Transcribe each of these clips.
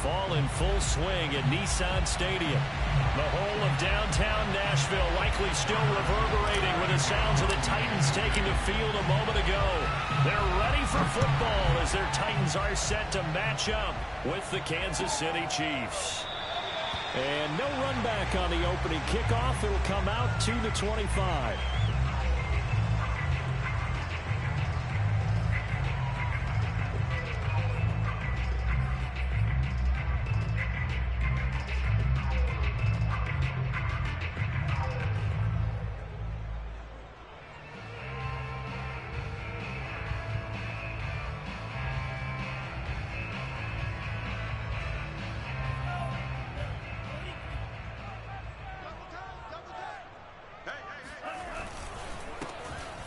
Fall in full swing at Nissan Stadium. The whole of downtown Nashville likely still reverberating with the sounds of the Titans taking the field a moment ago. They're ready for football as their Titans are set to match up with the Kansas City Chiefs. And no run back on the opening kickoff. It'll come out to the 25.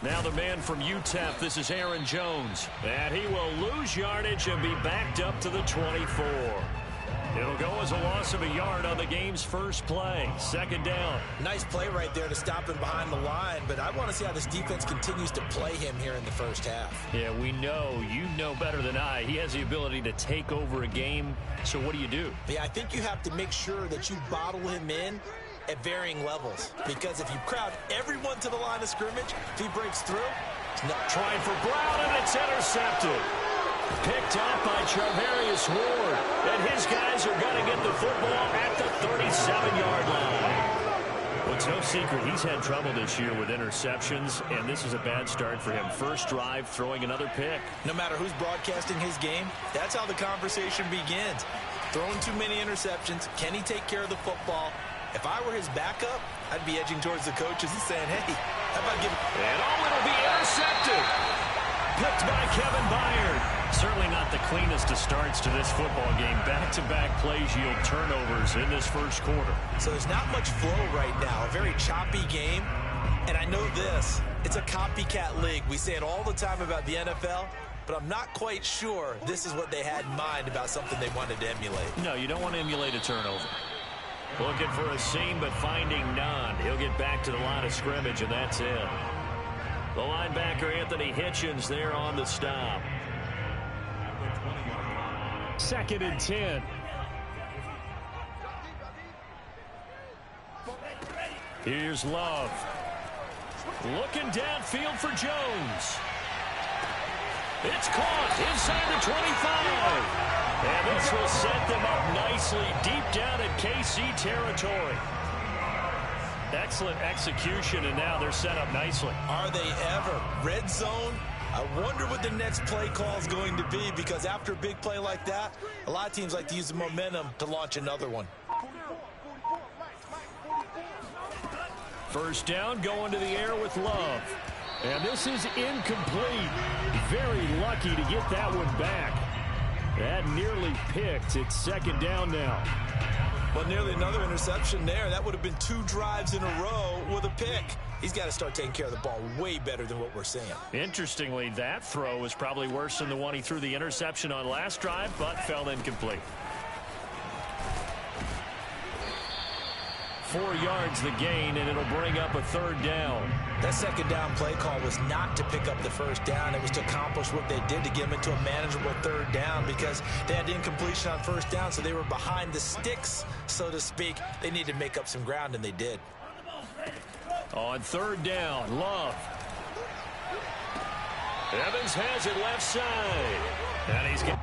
Now the man from UTEP, this is Aaron Jones. And he will lose yardage and be backed up to the 24. It'll go as a loss of a yard on the game's first play. Second down. Nice play right there to stop him behind the line, but I want to see how this defense continues to play him here in the first half. Yeah, we know. You know better than I. He has the ability to take over a game. So what do you do? Yeah, I think you have to make sure that you bottle him in at varying levels, because if you crowd everyone to the line of scrimmage, if he breaks through, it's not trying for Brown, and it's intercepted. Picked up by Charvarius Ward, and his guys are going to get the football at the 37-yard line. Well, it's no secret he's had trouble this year with interceptions, and this is a bad start for him. First drive, throwing another pick. No matter who's broadcasting his game, that's how the conversation begins. Throwing too many interceptions, can he take care of the football? If I were his backup, I'd be edging towards the coaches and saying, hey, how about giving... And it'll be intercepted. Picked by Kevin Byard. Certainly not the cleanest of starts to this football game. Back-to-back plays yield turnovers in this first quarter. So there's not much flow right now. A very choppy game. And I know this. It's a copycat league. We say it all the time about the NFL. But I'm not quite sure this is what they had in mind about something they wanted to emulate. No, you don't want to emulate a turnover. Looking for a seam, but finding none. He'll get back to the line of scrimmage, and that's it. The linebacker, Anthony Hitchens, there on the stop. 2nd and 10. Here's Love. Looking downfield for Jones. It's caught inside the 25. And this will set them up nicely deep down in KC territory. Excellent execution, and now they're set up nicely. Are they ever? Red zone? I wonder what the next play call is going to be, because after a big play like that, a lot of teams like to use the momentum to launch another one. First down, going to the air with Love. And this is incomplete. Very lucky to get that one back. That nearly picked. It's second down now. Well, nearly another interception there. That would have been 2 drives in a row with a pick. He's got to start taking care of the ball way better than what we're seeing. Interestingly, that throw was probably worse than the one he threw the interception on last drive, but fell incomplete. 4 yards the gain, and it'll bring up a third down. That second down play call was not to pick up the first down. It was to accomplish what they did to get them into a manageable third down, because they had incompletion on first down, so they were behind the sticks, so to speak. They needed to make up some ground, and they did. On third down, Love. Evans has it left side. And he's getting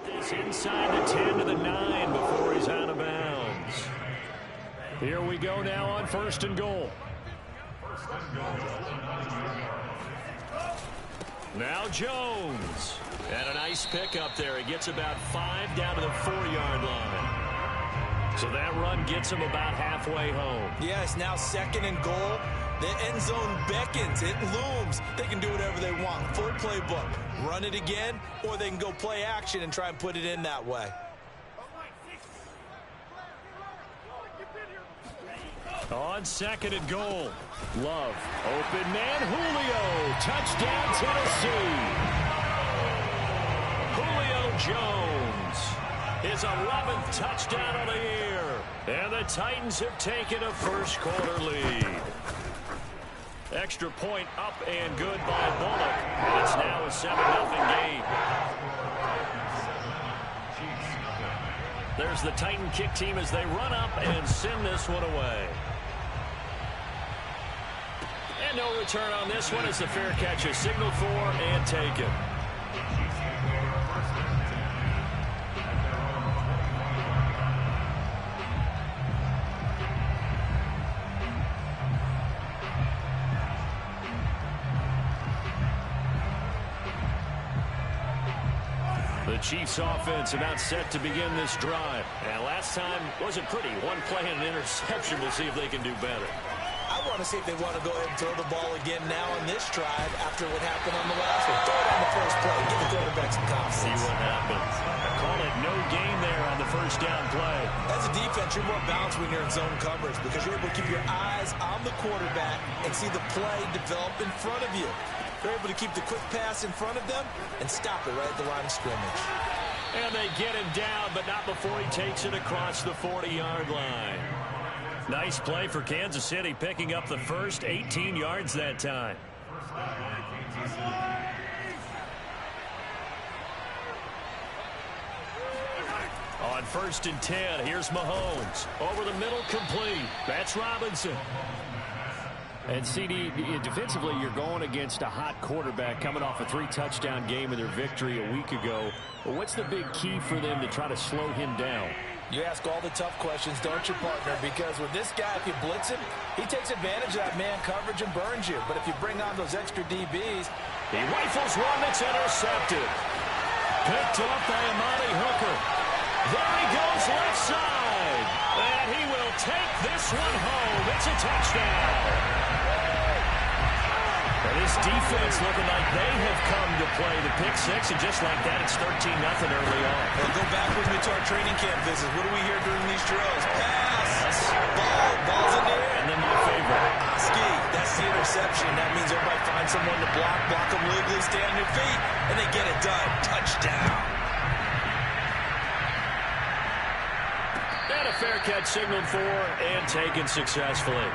this inside the 10 to the 9 before he's out of bounds. Here we go now on 1st and goal. Now Jones. And a nice pick up there. He gets about 5 down to the 4-yard line. So that run gets him about halfway home. Yeah, it's now 2nd and goal. The end zone beckons. It looms. They can do whatever they want. Full playbook. Run it again, or they can go play action and try and put it in that way. On 2nd and goal. Love. Open man, Julio. Touchdown, Tennessee. Julio Jones. His 11th touchdown of the year. And the Titans have taken a first quarter lead. Extra point up and good by Bullock. And it's now a 7-0 game. There's the Titan kick team as they run up and send this one away. And no return on this one as the fair catch is signaled for and taken. The Chiefs offense about set to begin this drive. And last time wasn't pretty. One play and an interception. We'll see if they can do better. I want to see if they want to go ahead and throw the ball again now on this drive after what happened on the last one. Throw it on the first play. Give the quarterback some confidence. See what happens. Call it no gain there on the first down play. As a defense, you're more balanced when you're in zone coverage because you're able to keep your eyes on the quarterback and see the play develop in front of you. They're able to keep the quick pass in front of them and stop it right at the line of scrimmage. And they get him down, but not before he takes it across the 40-yard line. Nice play for Kansas City, picking up the first 18 yards that time. On 1st and 10, here's Mahomes. Over the middle, complete. That's Robinson. And CD, defensively, you're going against a hot quarterback coming off a 3-touchdown game in their victory a week ago. Well, what's the big key for them to try to slow him down? You ask all the tough questions, don't you, partner? Because with this guy, if you blitz him, he takes advantage of that man coverage and burns you. But if you bring on those extra DBs, he rifles one that's intercepted. Picked up by Amani Hooker. There he goes left side. And he will take this one home. It's a touchdown. This defense looking like they have come to play the pick six, and just like that, it's 13-0 early on. Well, go back with me to our training camp visits. What do we hear during these drills? Pass, ball's in the air. And then my favorite. Ski, that's the interception. That means everybody finds someone to block them legally, stay on your feet, and they get it done. Touchdown. And a fair catch signaled for and taken successfully.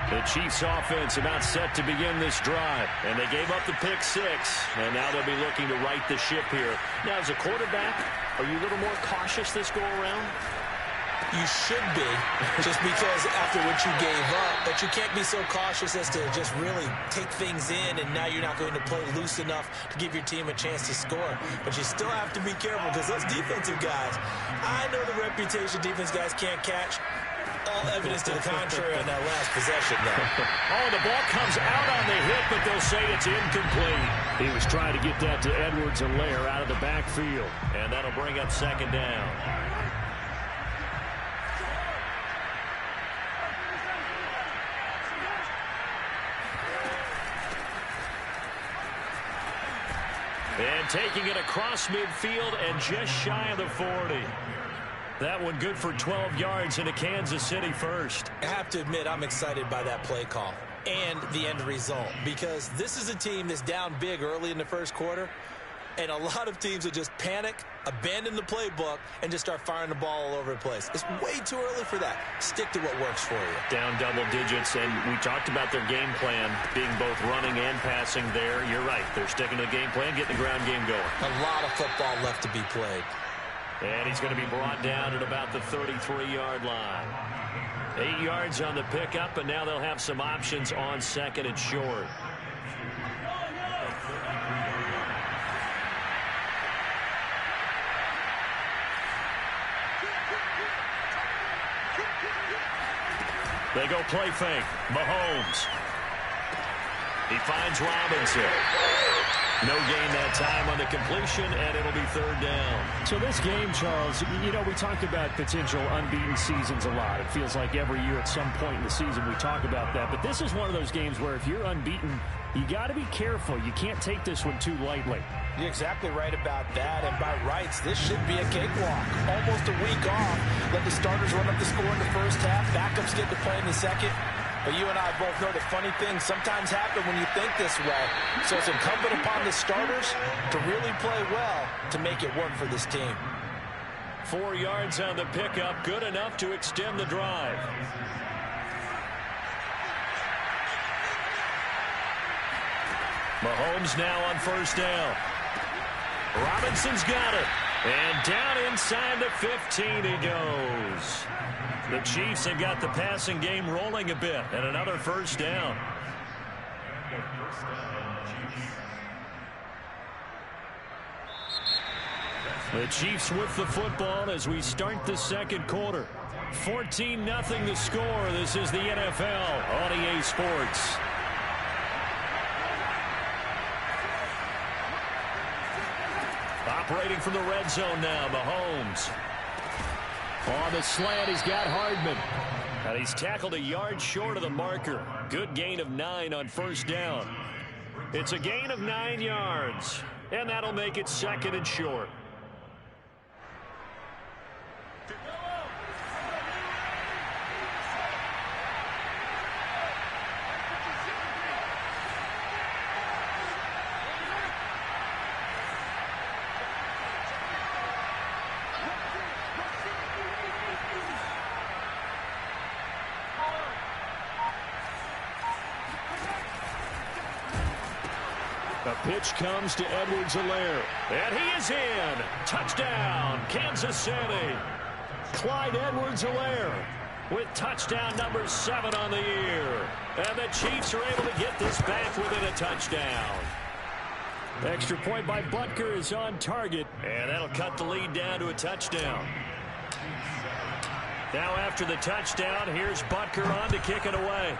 The Chiefs offense about set to begin this drive, and they gave up the pick six, and now they'll be looking to right the ship here. Now, as a quarterback, are you a little more cautious this go around? You should be, just because after what you gave up, but you can't be so cautious as to just really take things in, and now you're not going to play loose enough to give your team a chance to score. But you still have to be careful, because those defensive guys, I know the reputation defense guys can't catch. All evidence to the contrary on that last possession, though. Oh, the ball comes out on the hit, but they'll say it's incomplete. He was trying to get that to Edwards-Helaire out of the backfield, and that'll bring up second down. And taking it across midfield and just shy of the 40. That one good for 12 yards into Kansas City first. I have to admit, I'm excited by that play call and the end result, because this is a team that's down big early in the first quarter, and a lot of teams will just panic, abandon the playbook, and just start firing the ball all over the place. It's way too early for that. Stick to what works for you. Down double digits, and we talked about their game plan being both running and passing there. You're right. They're sticking to the game plan, getting the ground game going. A lot of football left to be played. And he's going to be brought down at about the 33-yard line. 8 yards on the pickup, and now they'll have some options on second and short. They go play fake. Mahomes. He finds Robinson. No gain that time on the completion, and it'll be third down. So this game, Charles, you know, we talk about potential unbeaten seasons a lot. It feels like every year at some point in the season we talk about that. But this is one of those games where if you're unbeaten, you got to be careful. You can't take this one too lightly. You're exactly right about that, and by rights, this should be a cakewalk. Almost a week off. Let the starters run up the score in the first half. Backups get to play in the second. But you and I both know the funny things sometimes happen when you think this way. So it's incumbent upon the starters to really play well to make it work for this team. 4 yards on the pickup, good enough to extend the drive. Mahomes now on first down. Robinson's got it. And down inside the 15 he goes. The Chiefs have got the passing game rolling a bit, and another first down. The Chiefs with the football as we start the second quarter. 14-0 the score. This is the NFL on EA Sports. Operating from the red zone now, Mahomes. On the slant, he's got Hardman. And he's tackled a yard short of the marker. Good gain of 9 on first down. It's a gain of 9 yards. And that'll make it second and short. The pitch comes to Edwards-Helaire. And he is in. Touchdown, Kansas City. Clyde Edwards-Helaire with touchdown number 7 on the year. And the Chiefs are able to get this back within a touchdown. Extra point by Butker is on target. And that'll cut the lead down to a touchdown. Now after the touchdown, here's Butker on to kick it away.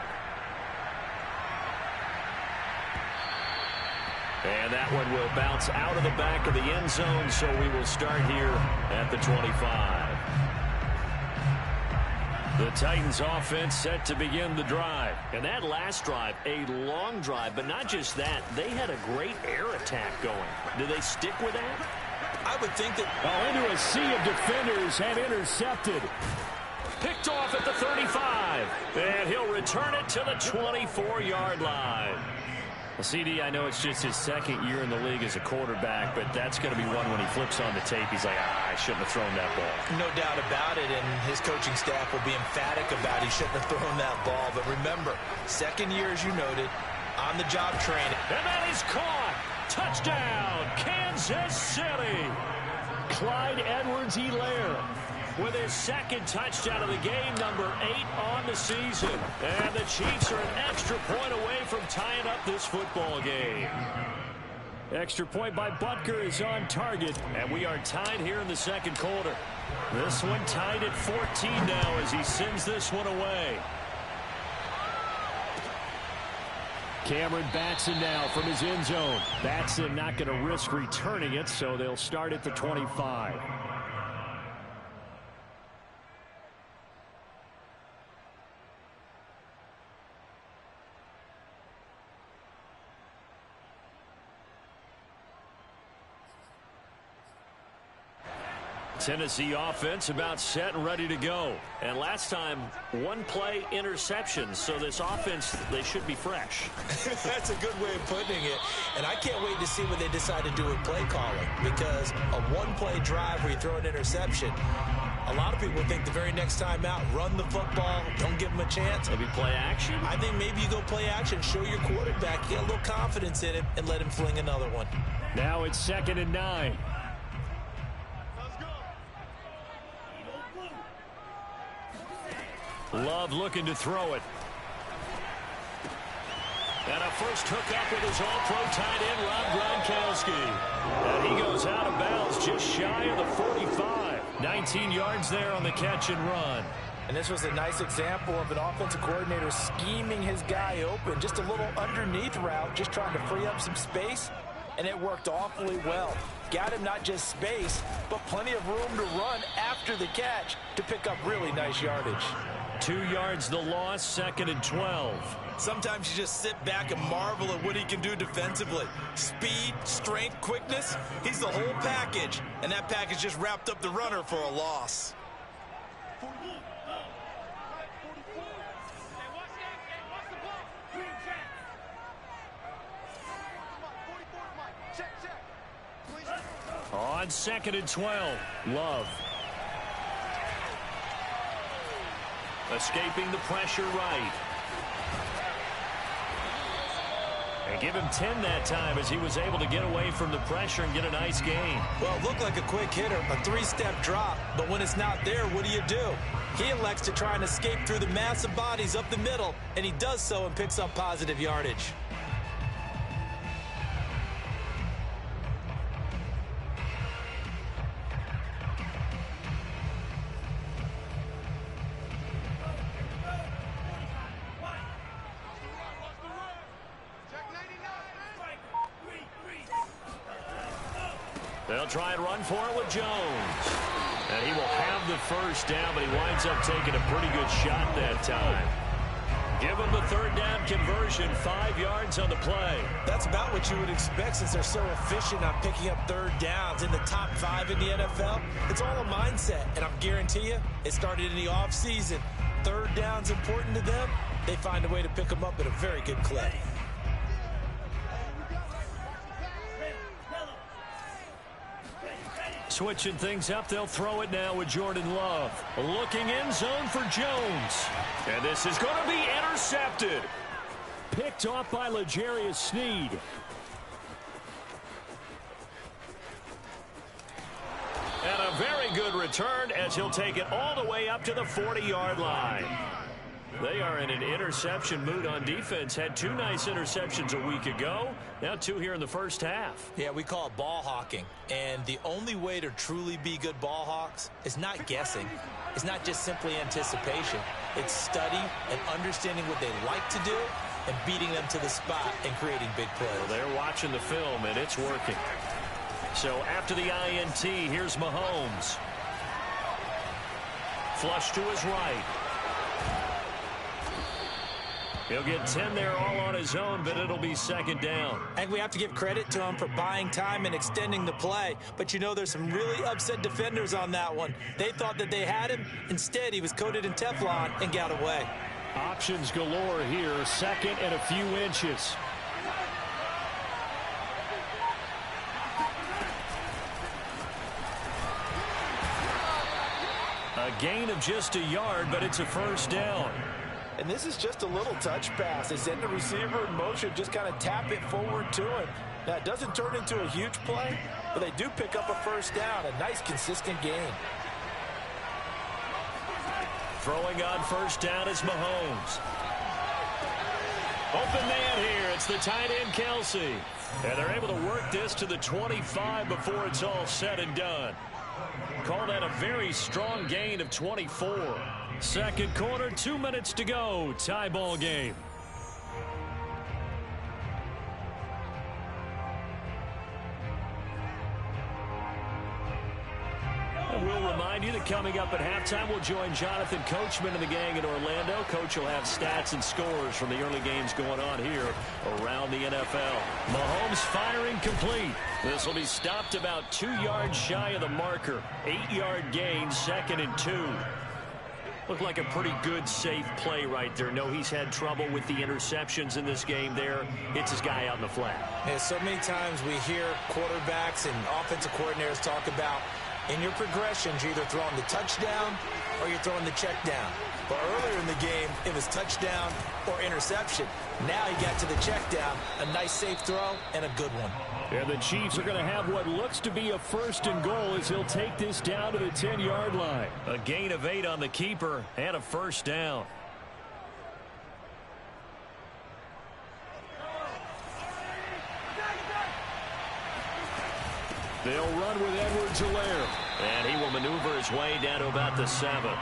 And that one will bounce out of the back of the end zone, so we will start here at the 25. The Titans offense set to begin the drive. And that last drive, a long drive, but not just that, they had a great air attack going. Do they stick with that? I would think that... into a sea of defenders and intercepted. Picked off at the 35. And he'll return it to the 24-yard line. Well, CD, I know it's just his second year in the league as a quarterback, but that's going to be one when he flips on the tape. He's like, I shouldn't have thrown that ball. No doubt about it, and his coaching staff will be emphatic about he shouldn't have thrown that ball. But remember, second year, as you noted, on-the-job training. And that is caught. Touchdown, Kansas City. Clyde Edwards-Helaire with his second touchdown of the game, number 8 on the season. And the Chiefs are an extra point away from tying up this football game. Extra point by Butker is on target. And we are tied here in the second quarter. This one tied at 14 now as he sends this one away. Cameron Batson now from his end zone. Batson not going to risk returning it, so they'll start at the 25. Tennessee offense about set and ready to go. And last time, one play interception. So this offense, they should be fresh. That's a good way of putting it. And I can't wait to see what they decide to do with play calling. Because a one-play drive where you throw an interception, a lot of people think the very next time out, run the football, don't give them a chance. Maybe play action? I think maybe you go play action, show your quarterback, get a little confidence in him, and let him fling another one. Now it's 2nd and 9. Love looking to throw it. And a first hookup with his all-pro tight end, Rob Gronkowski. And he goes out of bounds just shy of the 45. 19 yards there on the catch and run. And this was a nice example of an offensive coordinator scheming his guy open. Just a little underneath route, just trying to free up some space. And it worked awfully well. Got him not just space, but plenty of room to run after the catch to pick up really nice yardage. 2 yards the loss, 2nd and 12. Sometimes you just sit back and marvel at what he can do defensively. Speed, strength, quickness, he's the whole package. And that package just wrapped up the runner for a loss. On 2nd and 12, Love. Escaping the pressure right. And give him 10 that time as he was able to get away from the pressure and get a nice gain. Well, it looked like a quick hitter, a three-step drop, but when it's not there, what do? He elects to try and escape through the massive bodies up the middle, and he does so and picks up positive yardage. They'll try and run for it with Jones. And he will have the first down, but he winds up taking a pretty good shot that time. Give him the third down conversion, 5 yards on the play. That's about what you would expect since they're so efficient on picking up third downs in the top 5 in the NFL. It's all a mindset, and I'll guarantee you it started in the offseason. Third down's important to them. They find a way to pick them up at a very good clip. Switching things up, they'll throw it now with Jordan Love. Looking end zone for Jones. And this is going to be intercepted. Picked off by L'Jarius Sneed. And a very good return as he'll take it all the way up to the 40-yard line. They are in an interception mood on defense. Had 2 nice interceptions a week ago. Now 2 here in the first half. Yeah, we call it ball hawking. And the only way to truly be good ball hawks is not guessing. It's not just simply anticipation. It's study and understanding what they like to do and beating them to the spot and creating big plays. Well, they're watching the film, and it's working. So after the INT, here's Mahomes. Flush to his right. He'll get 10 there all on his own, but it'll be second down. I think we have to give credit to him for buying time and extending the play. But, you know, there's some really upset defenders on that one. They thought that they had him. Instead, he was coated in Teflon and got away. Options galore here. Second and a few inches. A gain of just a yard, but it's a first down. And this is just a little touch pass. They send the receiver in motion, just kind of tap it forward to him. Now, it doesn't turn into a huge play, but they do pick up a first down. A nice, consistent gain. Throwing on first down is Mahomes. Open man here. It's the tight end, Kelsey. And they're able to work this to the 25 before it's all said and done. Call that a very strong gain of 24. Second quarter, 2 minutes to go. Tie ball game. And we'll remind you that coming up at halftime, we'll join Jonathan Coachman and the gang in Orlando. Coach will have stats and scores from the early games going on here around the NFL. Mahomes firing complete. This will be stopped about 2 yards shy of the marker. 8-yard gain, 2nd and 2. Looked like a pretty good, safe play right there. No, he's had trouble with the interceptions in this game there. Hits his guy out in the flat. Yeah, so many times we hear quarterbacks and offensive coordinators talk about in your progressions, you're either throwing the touchdown or you're throwing the check down. But earlier in the game, it was touchdown or interception. Now he got to the check down. A nice, safe throw and a good one. And the Chiefs are going to have what looks to be a 1st and goal as he'll take this down to the 10-yard line. A gain of 8 on the keeper and a first down. They'll run with Edwards-Helaire. And he will maneuver his way down to about the 7.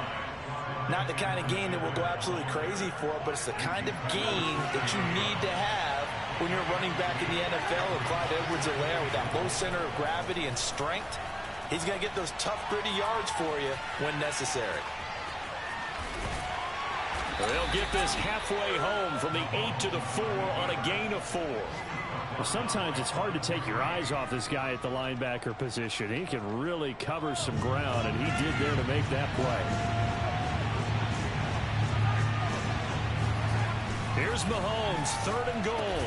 Not the kind of gain that we'll go absolutely crazy for, but it's the kind of gain that you need to have when you're running back in the NFL. And Clyde Edwards-Helaire with that low center of gravity and strength, he's going to get those tough, gritty yards for you when necessary. They'll get this halfway home from the 8 to the 4 on a gain of 4. Well, sometimes it's hard to take your eyes off this guy at the linebacker position. He can really cover some ground, and he did there to make that play. Here's Mahomes, 3rd and goal.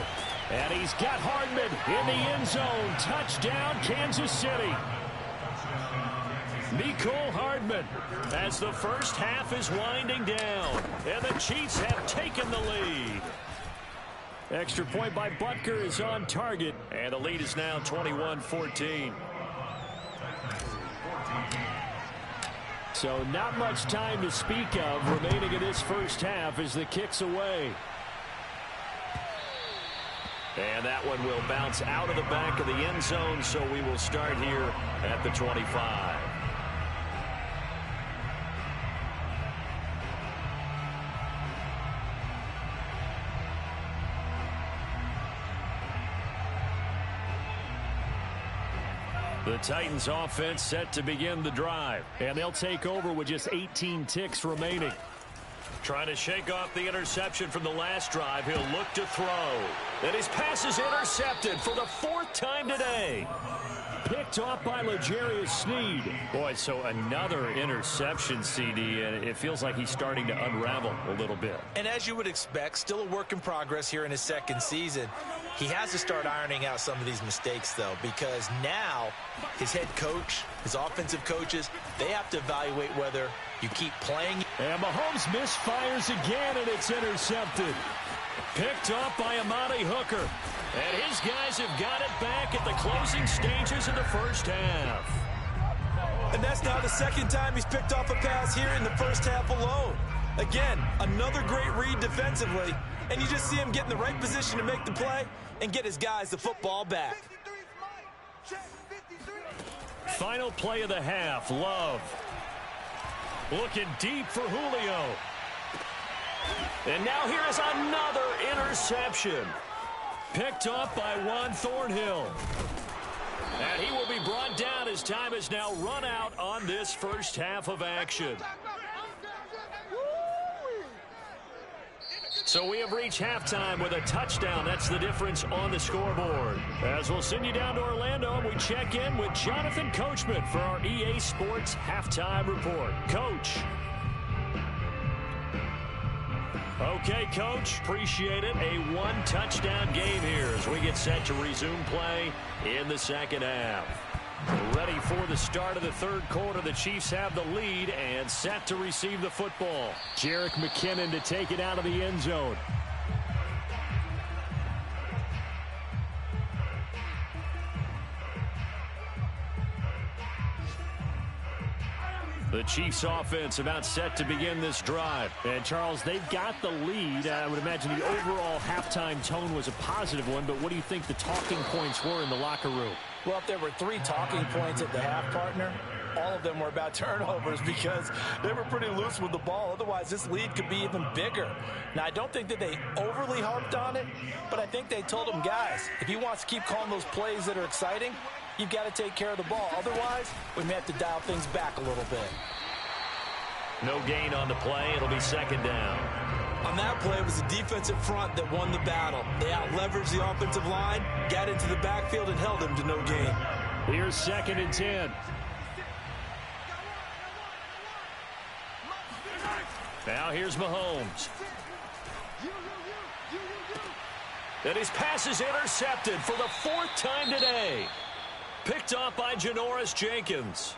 And he's got Hardman in the end zone. Touchdown, Kansas City. Mecole Hardman, as the first half is winding down, and the Chiefs have taken the lead. Extra point by Butker is on target, and the lead is now 21-14. So not much time to speak of remaining in this first half as the kick's away. And that one will bounce out of the back of the end zone, so we will start here at the 25. The Titans offense set to begin the drive, and they'll take over with just 18 ticks remaining. Trying to shake off the interception from the last drive. He'll look to throw. And his pass is intercepted for the fourth time today. Picked off by L'Jarius Sneed. Boy, so another interception, CD, and it feels like he's starting to unravel a little bit. And as you would expect, still a work in progress here in his second season. He has to start ironing out some of these mistakes, though, because now his head coach, his offensive coaches, they have to evaluate whether you keep playing. And Mahomes misfires again, and it's intercepted. Picked off by Amani Hooker. And his guys have got it back at the closing stages of the first half. And that's now the second time he's picked off a pass here in the first half alone. Again, another great read defensively. And you just see him get in the right position to make the play and get his guys the football back. Final play of the half, Love. Looking deep for Julio. And now here is another interception. Picked off by Juan Thornhill. And he will be brought down as time has now run out on this first half of action. So we have reached halftime with a touchdown. That's the difference on the scoreboard. As we'll send you down to Orlando, and we check in with Jonathan Coachman for our EA Sports Halftime Report. Coach. Okay, Coach. Appreciate it. A one-touchdown game here as we get set to resume play in the second half. Ready for the start of the third quarter. The Chiefs have the lead and set to receive the football. Jerick McKinnon to take it out of the end zone. The Chiefs offense about set to begin this drive. And Charles, they've got the lead. I would imagine the overall halftime tone was a positive one, but what do you think the talking points were in the locker room? Well, if there were 3 talking points at the half, partner, all of them were about turnovers because they were pretty loose with the ball. Otherwise, this lead could be even bigger. Now, I don't think that they overly harped on it, but I think they told them, guys, if he wants to keep calling those plays that are exciting, you've got to take care of the ball. Otherwise, we may have to dial things back a little bit. No gain on the play. It'll be second down. On that play, it was the defensive front that won the battle. They out-leveraged the offensive line, got into the backfield, and held him to no gain. Here's 2nd and 10. Now here's Mahomes. And his pass is intercepted for the 4th time today. Picked off by Janoris Jenkins.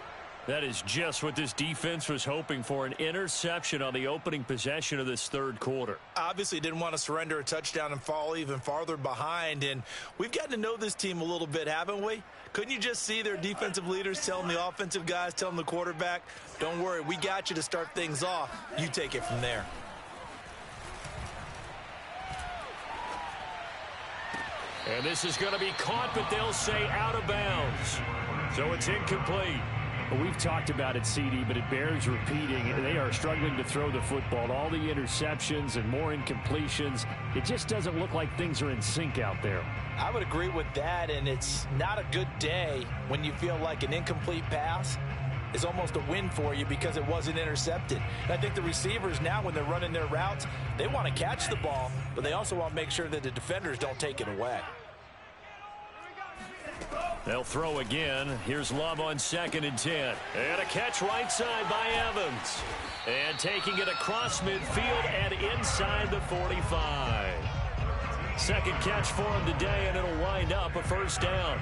That is just what this defense was hoping for, an interception on the opening possession of this third quarter. Obviously didn't want to surrender a touchdown and fall even farther behind, and we've gotten to know this team a little bit, haven't we? Couldn't you just see their defensive leaders telling the offensive guys, telling the quarterback, don't worry, we got you to start things off. You take it from there. And this is going to be caught, but they'll say out of bounds. So it's incomplete. Well, we've talked about it, CD, but it bears repeating. They are struggling to throw the football. All the interceptions and more incompletions. It just doesn't look like things are in sync out there. I would agree with that, and it's not a good day when you feel like an incomplete pass is almost a win for you because it wasn't intercepted. And I think the receivers now, when they're running their routes, they want to catch the ball, but they also want to make sure that the defenders don't take it away. They'll throw again. Here's Love on 2nd and 10. And a catch right side by Evans. And taking it across midfield and inside the 45. Second catch for him today, and it'll wind up a first down.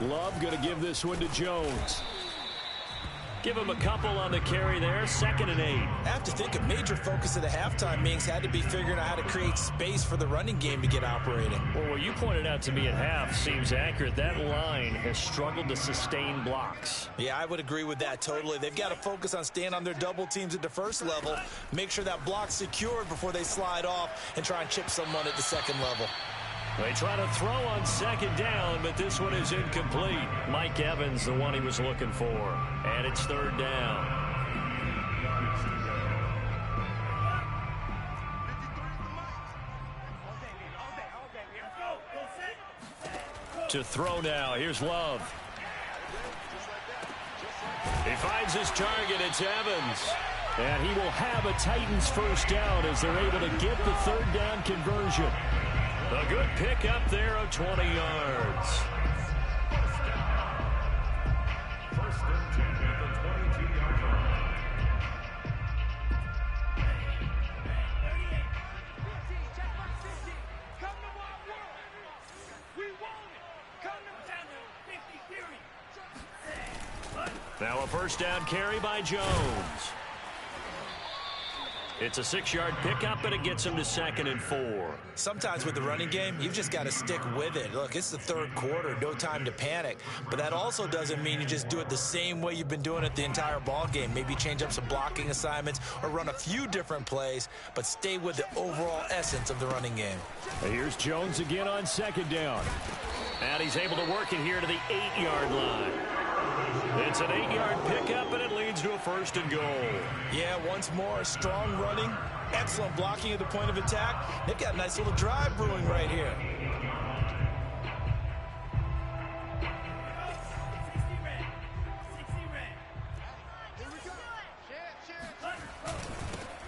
Love going to give this one to Jones. Give him a couple on the carry there. 2nd and 8. I have to think a major focus of the halftime meetings had to be figuring out how to create space for the running game to get operating. Well, what you pointed out to me at half seems accurate. That line has struggled to sustain blocks. Yeah, I would agree with that totally. They've got to focus on staying on their double teams at the first level, make sure that block's secured before they slide off and try and chip someone at the second level. They try to throw on 2nd down, but this one is incomplete. Mike Evans, the one he was looking for. And it's 3rd down. To throw now. Here's Love. He finds his target. It's Evans. And he will have a Titans first down as they're able to get the 3rd down conversion. A good pickup there of 20 yards. First and 10 at the 22-yard line. Now a first down carry by Jones. It's a 6-yard pickup, and it gets him to 2nd and 4. Sometimes with the running game, you've just got to stick with it. Look, it's the 3rd quarter, no time to panic. But that also doesn't mean you just do it the same way you've been doing it the entire ball game. Maybe change up some blocking assignments or run a few different plays, but stay with the overall essence of the running game. Here's Jones again on 2nd down. And he's able to work it here to the 8-yard line. It's an 8-yard pickup, and it leads to a 1st and goal. Yeah, once more, strong running, excellent blocking at the point of attack. They've got a nice little drive brewing right here.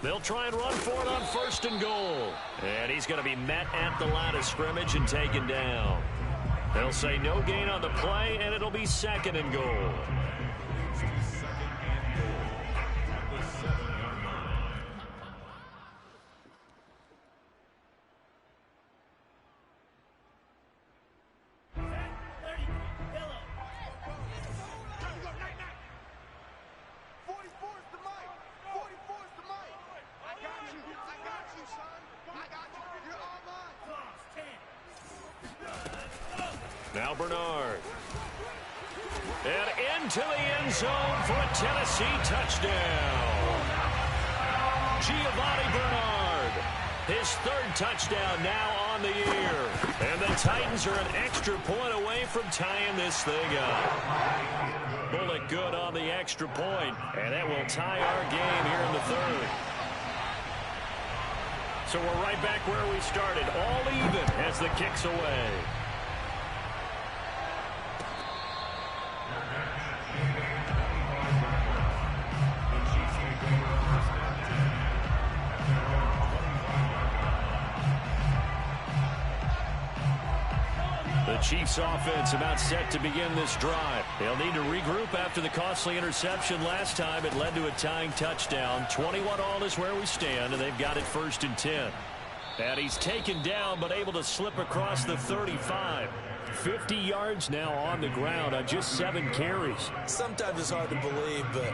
They'll try and run for it on 1st and goal. And he's going to be met at the line of scrimmage and taken down. They'll say no gain on the play, and it'll be 2nd and goal. Now Bernard. And into the end zone for a Tennessee touchdown. Giovanni Bernard. His 3rd touchdown now on the year. And the Titans are an extra point away from tying this thing up. Bullet good on the extra point, and that will tie our game here in the 3rd. So we're right back where we started, all even as the kick's away. The Chiefs offense about set to begin this drive. They'll need to regroup after the costly interception last time. It led to a tying touchdown. 21 all is where we stand, and they've got it 1st and 10. And he's taken down but able to slip across the 35. 50 yards now on the ground on just 7 carries. Sometimes it's hard to believe, but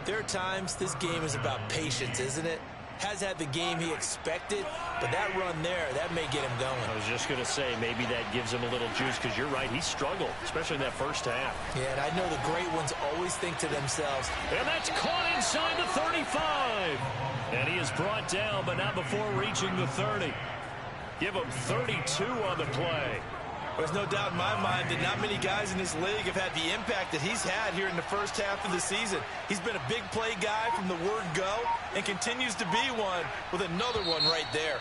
there are times this game is about patience, isn't it? Has had the game he expected, but that run there, that may get him going. I was just going to say, maybe that gives him a little juice, because you're right, he struggled, especially in that first half. Yeah, and I know the great ones always think to themselves. And that's caught inside the 35. And he is brought down, but not before reaching the 30. Give him 32 on the play. There's no doubt in my mind that not many guys in this league have had the impact that he's had here in the first half of the season. He's been a big play guy from the word go and continues to be one with another one right there.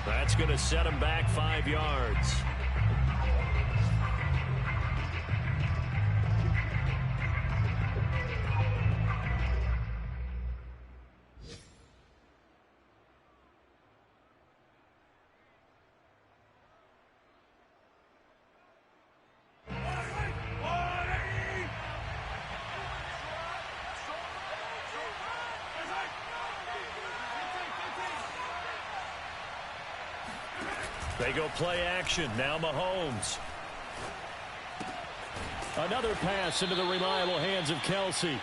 That's going to set him back 5 yards. They go play action. Now Mahomes. Another pass into the reliable hands of Kelsey.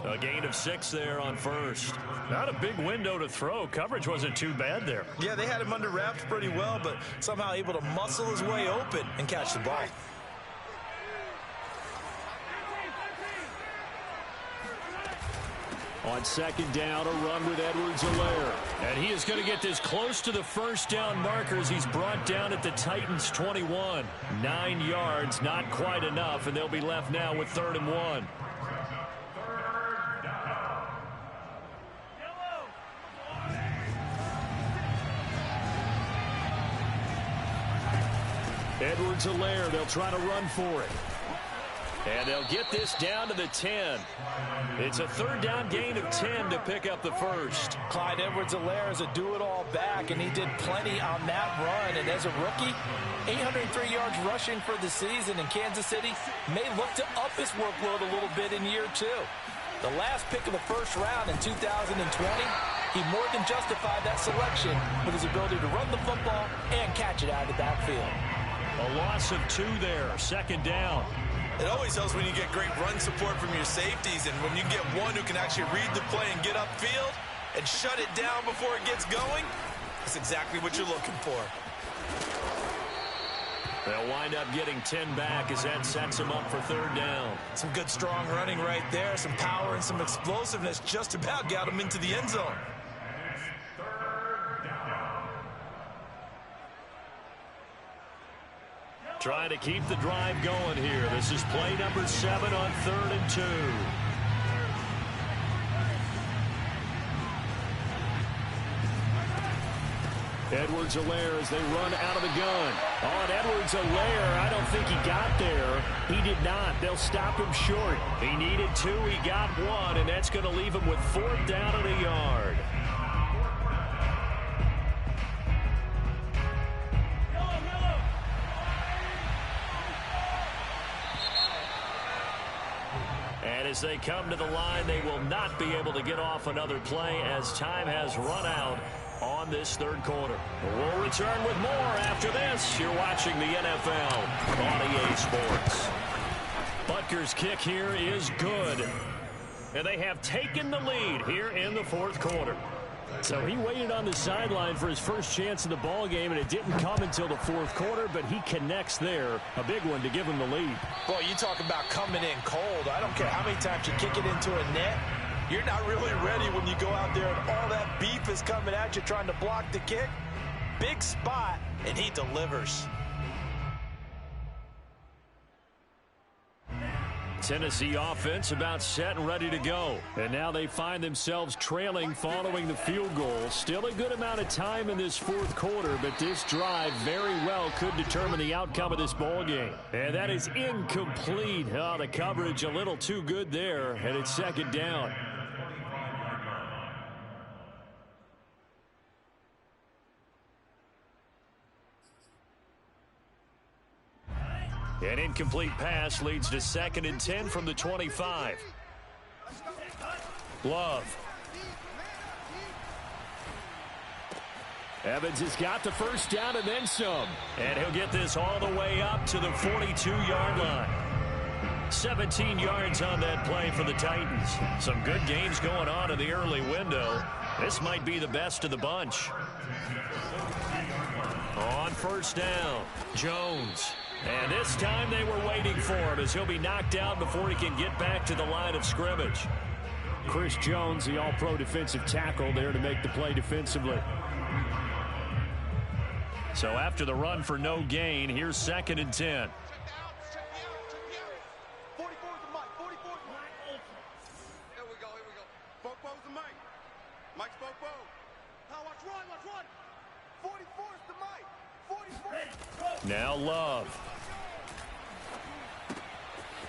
A gain of 6 there on first. Not a big window to throw. Coverage wasn't too bad there. Yeah, they had him under wraps pretty well, but somehow able to muscle his way open and catch the ball. On second down, a run with Edwards-Helaire. And he is going to get this close to the first down markers. He's brought down at the Titans' 21. 9 yards, not quite enough, and they'll be left now with 3rd and 1. Edwards-Helaire, they'll try to run for it. And they'll get this down to the 10. It's a 3rd down gain of 10 to pick up the first. Clyde Edwards-Helaire is a do-it-all back, and he did plenty on that run. And as a rookie, 803 yards rushing for the season in Kansas City may look to up his workload a little bit in year 2. The last pick of the first round in 2020, he more than justified that selection with his ability to run the football and catch it out of the backfield. A loss of 2 there, 2nd down. It always helps when you get great run support from your safeties, and when you get one who can actually read the play and get upfield and shut it down before it gets going, that's exactly what you're looking for. They'll wind up getting 10 back as that sets them up for 3rd down. Some good strong running right there, some power and some explosiveness just about got them into the end zone. Trying to keep the drive going here. This is play number 7 on 3rd and 2. Edwards-Helaire as they run out of the gun. On Edwards-Helaire, I don't think he got there. He did not. They'll stop him short. He needed 2. He got 1, and that's going to leave him with 4th down and a yard. And as they come to the line, they will not be able to get off another play as time has run out on this 3rd quarter. We'll return with more after this. You're watching the NFL on EA Sports. Butker's kick here is good. And they have taken the lead here in the 4th quarter. So he waited on the sideline for his first chance in the ball game, and it didn't come until the 4th quarter, but he connects there. A big one to give him the lead. Boy, you talk about coming in cold. I don't care how many times you kick it into a net. You're not really ready when you go out there and all that beef is coming at you trying to block the kick. Big spot, and he delivers. Tennessee offense about set and ready to go. And now they find themselves trailing following the field goal. Still a good amount of time in this 4th quarter, but this drive very well could determine the outcome of this ball game. And that is incomplete. Oh, the coverage a little too good there, and it's 2nd down. An incomplete pass leads to 2nd and 10 from the 25. Love. Evans has got the first down and then some. And he'll get this all the way up to the 42-yard line. 17 yards on that play for the Titans. Some good games going on in the early window. This might be the best of the bunch. On 1st down, Jones. And this time they were waiting for him as he'll be knocked out before he can get back to the line of scrimmage. Chris Jones, the all-pro defensive tackle, there to make the play defensively. So after the run for no gain, here's 2nd and 10. Now Love.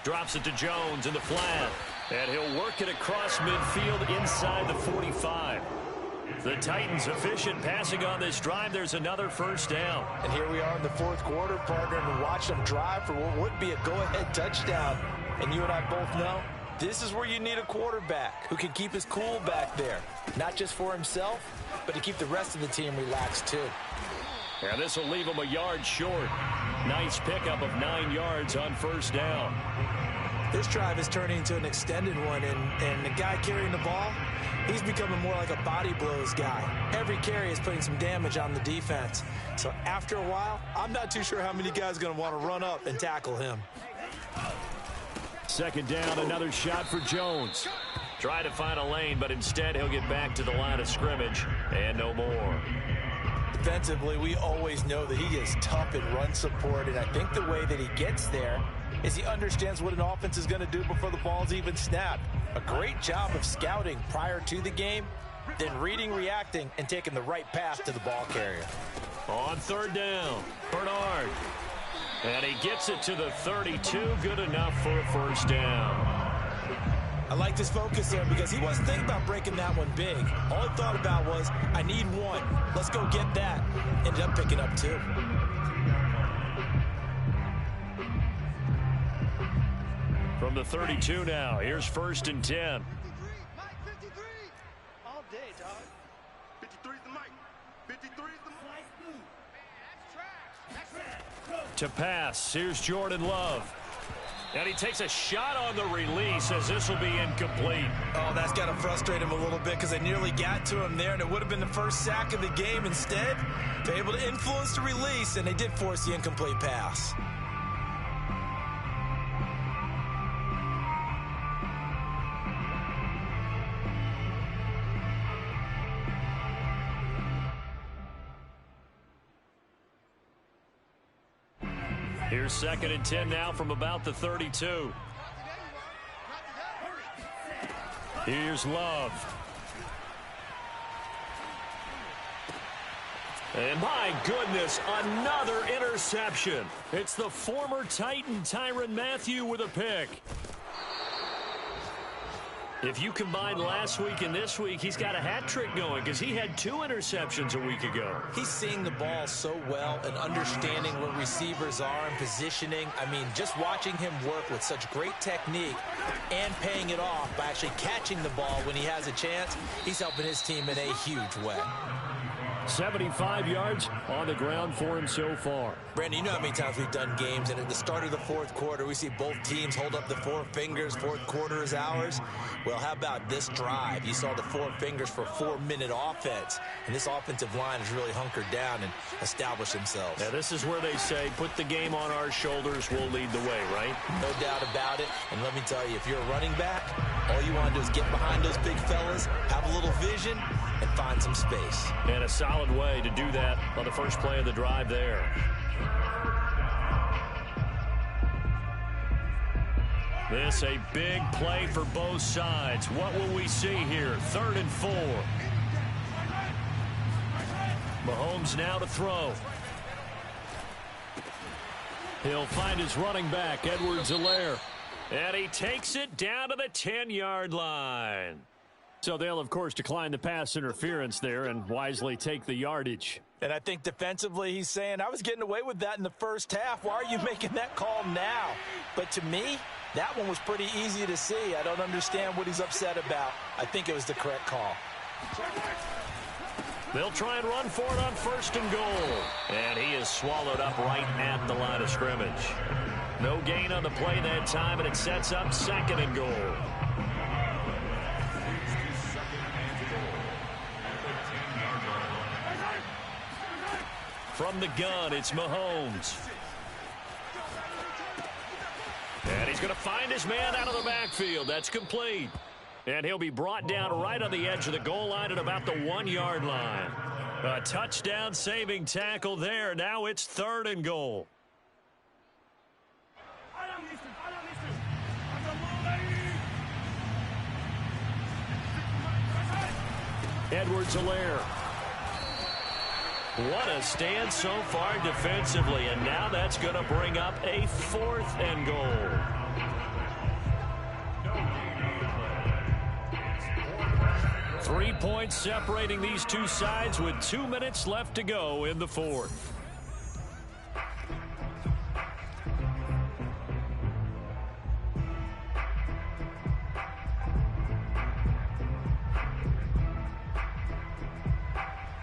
Drops it to Jones in the flat. And he'll work it across midfield inside the 45. The Titans efficient passing on this drive. There's another 1st down. And here we are in the 4th quarter, partner, and watch them drive for what would be a go-ahead touchdown. And you and I both know this is where you need a quarterback who can keep his cool back there. Not just for himself, but to keep the rest of the team relaxed too. And this will leave him a yard short. Nice pickup of 9 yards on first down. This drive is turning into an extended one, and the guy carrying the ball, he's becoming more like a body blows guy. Every carry is putting some damage on the defense. So after a while, I'm not too sure how many guys are going to want to run up and tackle him. Second down, another shot for Jones. Try to find a lane, but instead he'll get back to the line of scrimmage and no more. Defensively, we always know that he is tough in run support, and I think the way that he gets there is he understands what an offense is going to do before the ball's even snapped. A great job of scouting prior to the game, then reading, reacting, and taking the right path to the ball carrier. On third down, Bernard. And he gets it to the 32, good enough for a first down. I liked his focus there because he wasn't thinking about breaking that one big. All he thought about was, I need one. Let's go get that. Ended up picking up 2. From the 32 now, here's first and 10. Mike 53. All day, dog. 53's the mic. 53's the mic. To pass, here's Jordan Love. And he takes a shot on the release as this will be incomplete. Oh, that's got to frustrate him a little bit because they nearly got to him there, and it would have been the first sack of the game. Instead, they're able to influence the release, and they did force the incomplete pass. Here's second and 10 now from about the 32. Here's Love. And my goodness, another interception. It's the former Titan Tyrann Mathieu with a pick. If you combine last week and this week, he's got a hat trick going because he had 2 interceptions a week ago. He's seeing the ball so well and understanding where receivers are and positioning. I mean, just watching him work with such great technique and paying it off by actually catching the ball when he has a chance, he's helping his team in a huge way. 75 yards on the ground for him so far. Brandon, you know how many times we've done games, and at the start of the fourth quarter, we see both teams hold up the 4 fingers, fourth quarter is ours. Well, how about this drive? You saw the 4 fingers for 4-minute offense, and this offensive line has really hunkered down and established themselves. Now, this is where they say, put the game on our shoulders, we'll lead the way, right? No doubt about it, and let me tell you, if you're a running back, all you want to do is get behind those big fellas, have a little vision, and find some space. And a solid way to do that on the first play of the drive there. This a big play for both sides. What will we see here? 3rd and 4. Mahomes now to throw. He'll find his running back, Edwards-Helaire. And he takes it down to the 10-yard line. So they'll, of course, decline the pass interference there and wisely take the yardage. And I think defensively he's saying, I was getting away with that in the first half. Why are you making that call now? But to me, that one was pretty easy to see. I don't understand what he's upset about. I think it was the correct call. They'll try and run for it on 1st and goal. And he is swallowed up right at the line of scrimmage. No gain on the play that time, and it sets up 2nd and goal. From the gun, it's Mahomes. And he's going to find his man out of the backfield. That's complete. And he'll be brought down right on the edge of the goal line at about the 1-yard line. A touchdown-saving tackle there. Now it's 3rd and goal. Edwards-Helaire. What a stand so far defensively, and now that's going to bring up a 4th and goal. 3 points separating these two sides with 2 minutes left to go in the 4th.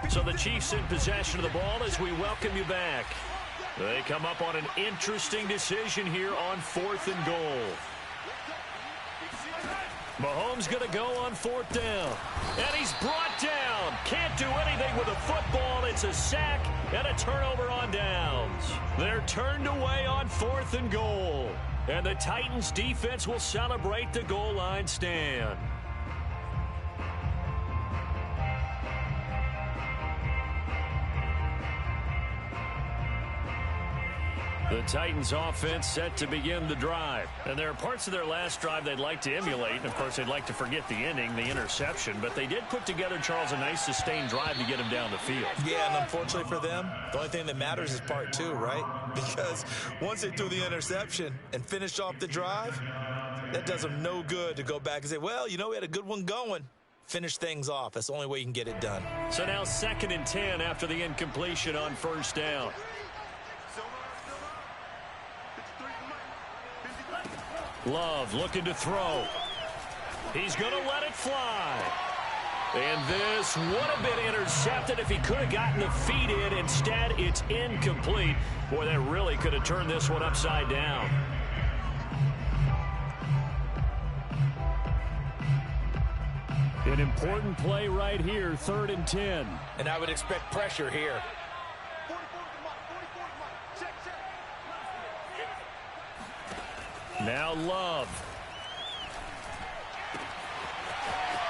So the Chiefs in possession of the ball as we welcome you back. They come up on an interesting decision here on 4th and goal. Mahomes going to go on 4th down. And he's brought down. Can't do anything with a football. It's a sack and a turnover on downs. They're turned away on 4th and goal. And the Titans defense will celebrate the goal line stand. The Titans offense set to begin the drive. And there are parts of their last drive they'd like to emulate. And of course, they'd like to forget the ending, the interception. But they did put together, Charles, a nice sustained drive to get him down the field. Yeah, and unfortunately for them, the only thing that matters is part 2, right? Because once they threw the interception and finished off the drive, that does them no good to go back and say, well, you know, we had a good one going. Finish things off. That's the only way you can get it done. So now 2nd and 10 after the incompletion on 1st down. Love looking to throw. He's going to let it fly. And this would have been intercepted if he could have gotten the feet in. Instead, it's incomplete. Boy, that really could have turned this one upside down. An important play right here, 3rd and 10. And I would expect pressure here. Now Love.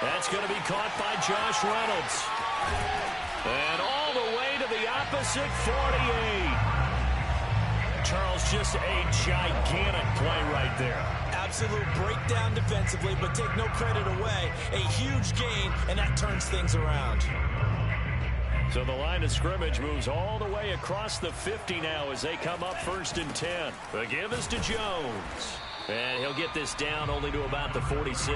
That's going to be caught by Josh Reynolds. And all the way to the opposite 48. Charles, just a gigantic play right there. Absolute breakdown defensively, but take no credit away. A huge gain, and that turns things around. So the line of scrimmage moves all the way across the 50 now as they come up 1st and 10. The give is to Jones. And he'll get this down only to about the 46.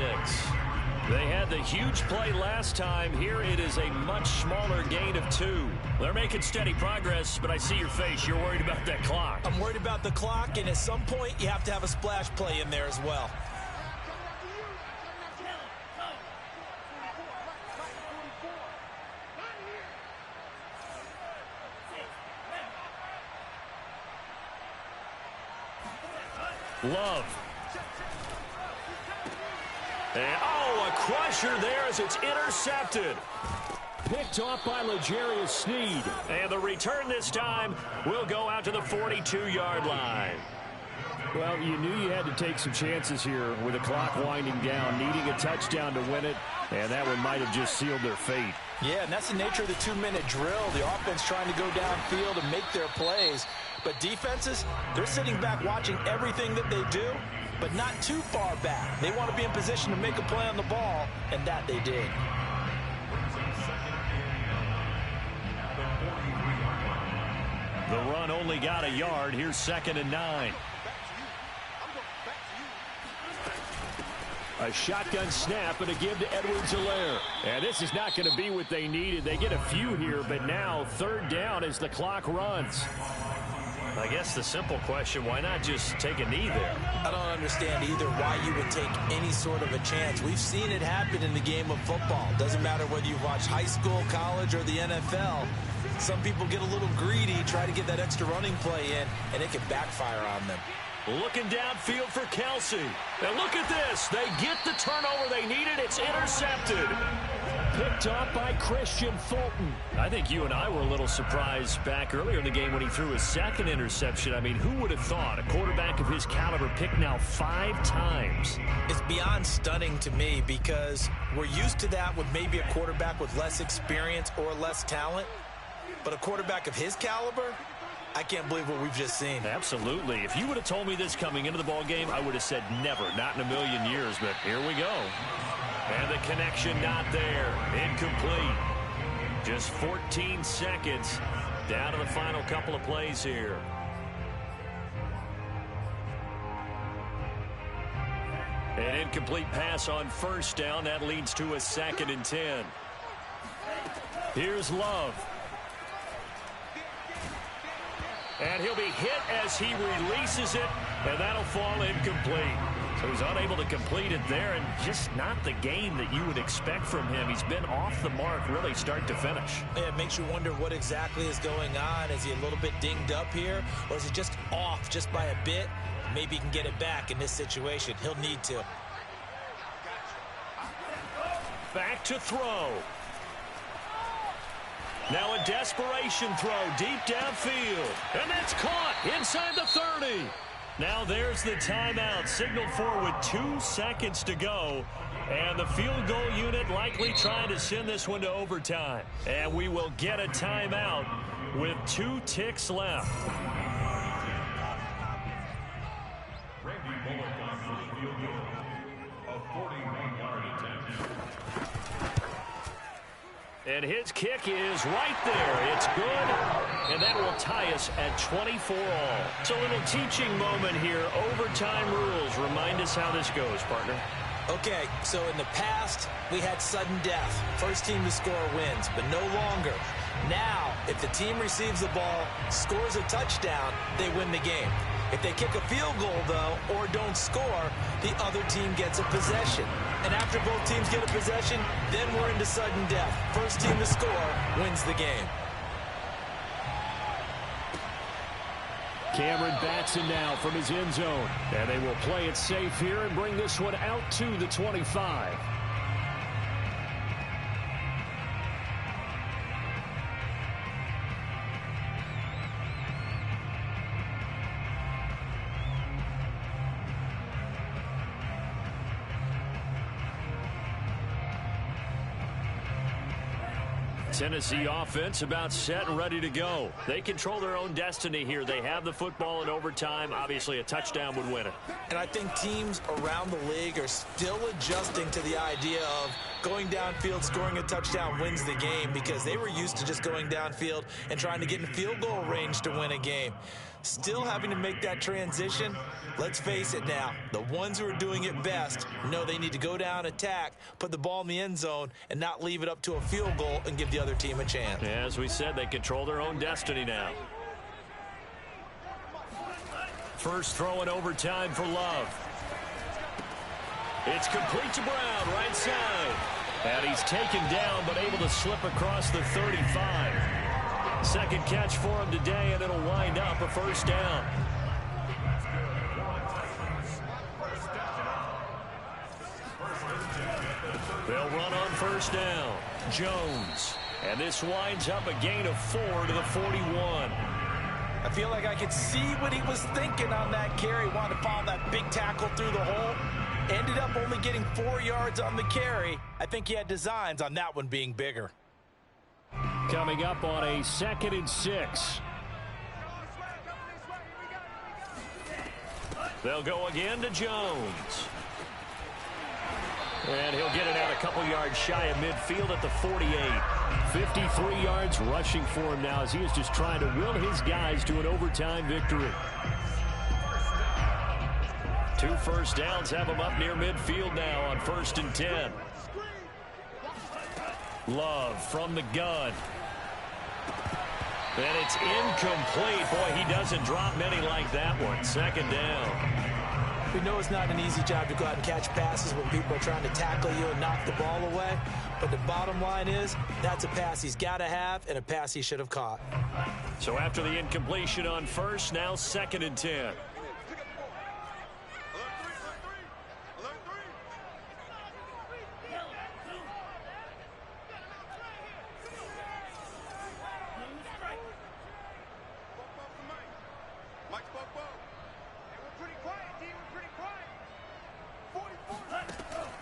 They had the huge play last time. Here it is a much smaller gain of 2. They're making steady progress, but I see your face. You're worried about that clock. I'm worried about the clock, and at some point you have to have a splash play in there as well. Love. And, oh, a crusher there as it's intercepted. Picked off by L'Jarius Sneed. And the return this time will go out to the 42-yard line. Well, you knew you had to take some chances here with the clock winding down, needing a touchdown to win it, and that one might have just sealed their fate. Yeah, and that's the nature of the 2-minute drill. The offense trying to go downfield and make their plays. But defenses, they're sitting back watching everything that they do, but not too far back. They want to be in position to make a play on the ball, and that they did. The run only got a yard. Here's 2nd and 9. A shotgun snap and a give to Edwards-Helaire. And this is not going to be what they needed. They get a few here, but now 3rd down as the clock runs. I guess the simple question, why not just take a knee there? I don't understand either why you would take any sort of a chance. We've seen it happen in the game of football. Doesn't matter whether you watch high school, college, or the NFL. Some people get a little greedy, try to get that extra running play in, and it can backfire on them. Looking downfield for Kelsey. And look at this. They get the turnover they needed. It's intercepted. Picked off by Christian Fulton. I think you and I were a little surprised back earlier in the game when he threw his 2nd interception. I mean, who would have thought a quarterback of his caliber picked now 5 times? It's beyond stunning to me because we're used to that with maybe a quarterback with less experience or less talent. But a quarterback of his caliber, I can't believe what we've just seen. Absolutely. If you would have told me this coming into the ball game, I would have said never, not in a million years. But here we go. And the connection not there. Incomplete. Just 14 seconds down to the final couple of plays here. An incomplete pass on 1st down. That leads to a 2nd and 10. Here's Love. And he'll be hit as he releases it, and that'll fall incomplete. So he's unable to complete it there, and just not the game that you would expect from him. He's been off the mark really start to finish. Yeah, it makes you wonder what exactly is going on. Is he a little bit dinged up here, or is he just off just by a bit? Maybe he can get it back in this situation. He'll need to. Back to throw. Now a desperation throw deep downfield. And that's caught inside the 30. Now there's the timeout signaled for with 2 seconds to go. And the field goal unit likely trying to send this one to overtime. And we will get a timeout with 2 ticks left. Randy Bullock on the field goal. A 41-yard attempt. And his kick is right there. It's good, and that will tie us at 24 all. It's a little teaching moment here. Overtime rules. Remind us how this goes, partner. Okay, so in the past, we had sudden death. First team to score wins, but no longer. Now, if the team receives the ball, scores a touchdown, they win the game. If they kick a field goal, though, or don't score, the other team gets a possession. And after both teams get a possession, then we're into sudden death. First team to score wins the game. Cameron Batson now from his end zone. And they will play it safe here and bring this one out to the 25. Tennessee offense about set and ready to go. They control their own destiny here. They have the football in overtime. Obviously, a touchdown would win it. And I think teams around the league are still adjusting to the idea of going downfield, scoring a touchdown wins the game, because they were used to just going downfield and trying to get in field goal range to win a game. Still having to make that transition. Let's face it now, the ones who are doing it best know they need to go down, attack, put the ball in the end zone, and not leave it up to a field goal and give the other team a chance. As we said, they control their own destiny now. First throw in overtime for Love. It's complete to Brown, right side. And he's taken down, but able to slip across the 35. Second catch for him today, and it'll wind up a first down. They'll run on first down. Jones. And this winds up a gain of 4 to the 41. I feel like I could see what he was thinking on that carry. Wanted to follow that big tackle through the hole. Ended up only getting 4 yards on the carry. I think he had designs on that one being bigger. Coming up on a 2nd and 6. They'll go again to Jones. And he'll get it out a couple yards shy of midfield at the 48. 53 yards rushing for him now as he is just trying to will his guys to an overtime victory. 2 first downs have him up near midfield now on 1st and 10. Love from the gun. And it's incomplete. Boy, he doesn't drop many like that one. 2nd down. We know it's not an easy job to go out and catch passes when people are trying to tackle you and knock the ball away. But the bottom line is, that's a pass he's got to have and a pass he should have caught. So after the incompletion on first, now 2nd and 10.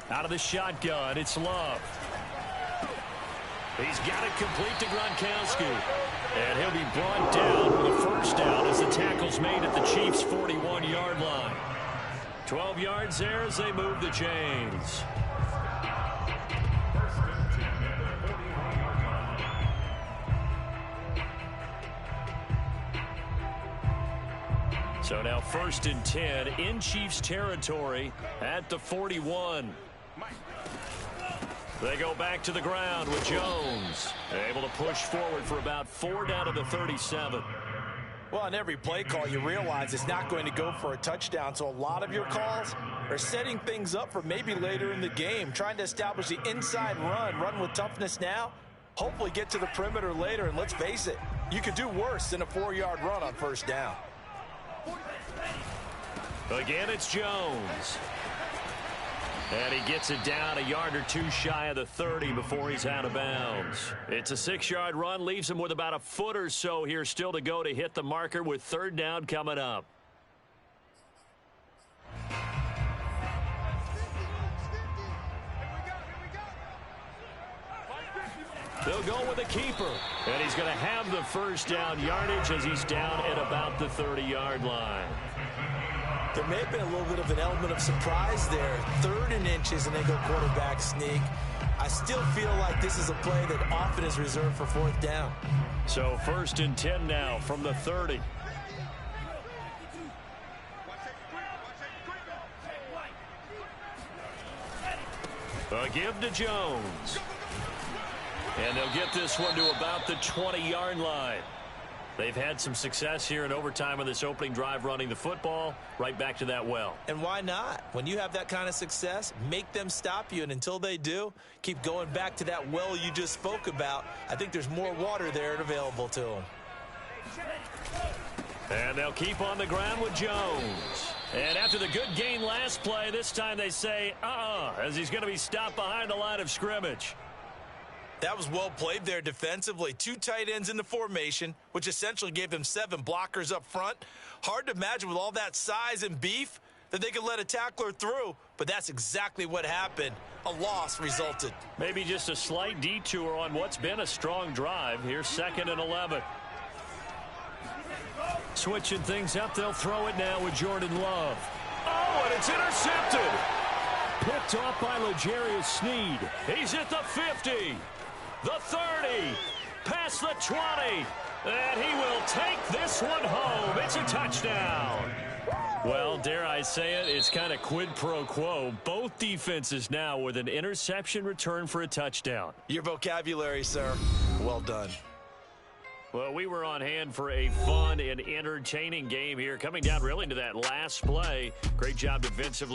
Out of the shotgun, it's Love. He's got it complete to Gronkowski. And he'll be brought down with a first down as the tackle's made at the Chiefs' 41-yard line. 12 yards there as they move the chains. So now 1st and 10 in Chiefs territory at the 41. They go back to the ground with Jones. Able to push forward for about 4 down to the 37. Well, on every play call, you realize it's not going to go for a touchdown, so a lot of your calls are setting things up for maybe later in the game, trying to establish the inside run with toughness now, hopefully get to the perimeter later, and let's face it, you could do worse than a 4-yard run on first down. Again, it's Jones. And he gets it down a yard or two shy of the 30 before he's out of bounds. It's a 6-yard run, leaves him with about a foot or so here still to go to hit the marker with third down coming up. They'll go with a keeper. And he's going to have the first down yardage as he's down at about the 30-yard line. There may have been a little bit of an element of surprise there. 3rd and inches, and they go quarterback sneak. I still feel like this is a play that often is reserved for 4th down. So 1st and 10 now from the 30. A give to Jones. And they'll get this one to about the 20-yard line. They've had some success here in overtime on this opening drive running the football. Right back to that well. And why not? When you have that kind of success, make them stop you. And until they do, keep going back to that well you just spoke about. I think there's more water there available to them. And they'll keep on the ground with Jones. And after the good gain last play, this time they say, as he's going to be stopped behind the line of scrimmage. That was well played there defensively. 2 tight ends in the formation, which essentially gave them 7 blockers up front. Hard to imagine with all that size and beef that they could let a tackler through, but that's exactly what happened. A loss resulted. Maybe just a slight detour on what's been a strong drive. Here's 2nd and 11. Switching things up, they'll throw it now with Jordan Love. Oh, and it's intercepted. Picked off by L'Jarius Sneed. He's at the 50. The 30, past the 20, and he will take this one home. It's a touchdown. Well, dare I say it, it's kind of quid pro quo. Both defenses now with an interception return for a touchdown. Your vocabulary, sir. Well done. Well, we were on hand for a fun and entertaining game here, coming down really to that last play. Great job defensively.